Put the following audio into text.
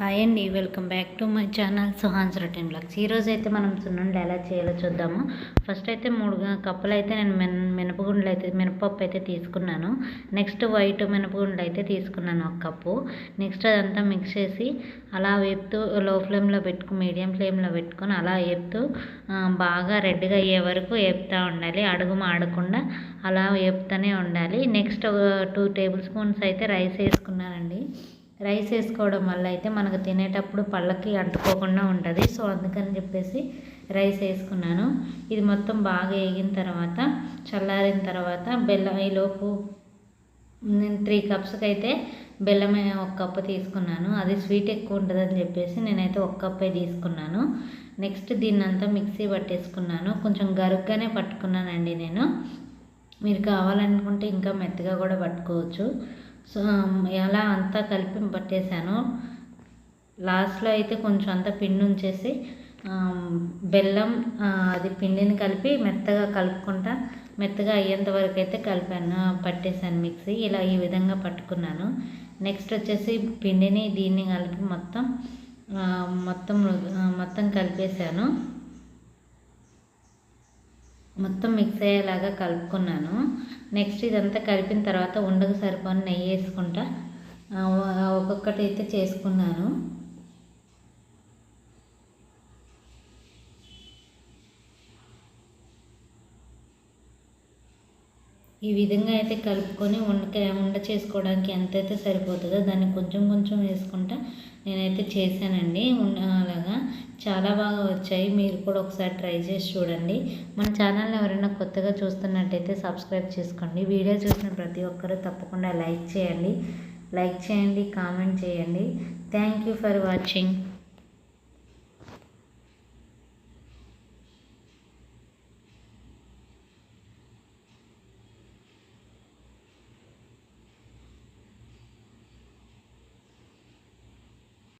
Hi అండి, welcome back to my channel Suhan's routine blogs. ఈరోజు అయితే మనం సున్నుండలు ఎలా చేయాలో చూద్దాము. ఫస్ట్ అయితే 3 కప్పులు అయితే నేను మినపప్పు అయితే తీసుకున్నాను. నెక్స్ట్ వైట్ మినపగుండ్లు అయితే తీసుకున్నాను 1 కప్పు. నెక్స్ట్ అదంతా మిక్స్ చేసి అలా వేపుతూ లో ఫ్లేమ్లో మీడియం ఫ్లేమ్లో పెట్టుకొని అలా వేపుతూ బాగా రెడ్గా అయ్యే వరకు వేపుతూ ఉండాలి. అడుగు మాడకుండా అలా వేపుతూనే ఉండాలి. నెక్స్ట్ 2 టేబుల్ స్పూన్స్ అయితే రైస్ వేసుకున్నానండి. రైస్ వేసుకోవడం వల్ల అయితే మనకు తినేటప్పుడు పళ్ళకి అంటుకోకుండా ఉంటుంది. సో అందుకని చెప్పేసి రైస్ వేసుకున్నాను. ఇది మొత్తం బాగా వేగిన తర్వాత చల్లారిన తర్వాత బెల్లం ఈలోపు నేను 3 కప్స్కి అయితే బెల్లం 1 కప్పు తీసుకున్నాను. అది స్వీట్ ఎక్కువ ఉంటుందని చెప్పేసి నేనైతే 1 కప్పే తీసుకున్నాను. నెక్స్ట్ దీన్ని అంతా మిక్సీ పట్టేసుకున్నాను. కొంచెం గరుగ్గానే పట్టుకున్నానండి నేను. మీరు కావాలనుకుంటే ఇంకా మెత్తగా కూడా పట్టుకోవచ్చు. సో అలా అంతా కలిపి పట్టేశాను. లాస్ట్లో అయితే కొంచెం అంతా పిండి ఉంచేసి బెల్లం అది పిండిని కలిపి మెత్తగా కలుపుకుంటా మెత్తగా అయ్యేంత వరకు అయితే పట్టేశాను మిక్సీ. ఇలా ఈ విధంగా పట్టుకున్నాను. నెక్స్ట్ వచ్చేసి పిండిని దీన్ని కలిపి మొత్తం కలిపేశాను. మొత్తం మిక్స్ అయ్యేలాగా కలుపుకున్నాను. నెక్స్ట్ ఇదంతా కలిపిన తర్వాత ఉండకు సరిపోని నెయ్యి వేసుకుంటా ఒక్కొక్కటి అయితే చేసుకున్నాను. ఈ విధంగా అయితే కలుపుకొని ఉండ చేసుకోవడానికి ఎంతైతే సరిపోతుందో దాన్ని కొంచెం కొంచెం వేసుకుంటా నేనైతే చేశానండి. అలాగా చాలా బాగా వచ్చాయి. మీరు కూడా ఒకసారి ట్రై చేసి చూడండి. మన ఛానల్ని ఎవరైనా కొత్తగా చూస్తున్నట్టయితే సబ్స్క్రైబ్ చేసుకోండి. వీడియో చూసిన ప్రతి ఒక్కరూ తప్పకుండా లైక్ చేయండి, కామెంట్ చేయండి. Thank you for watching.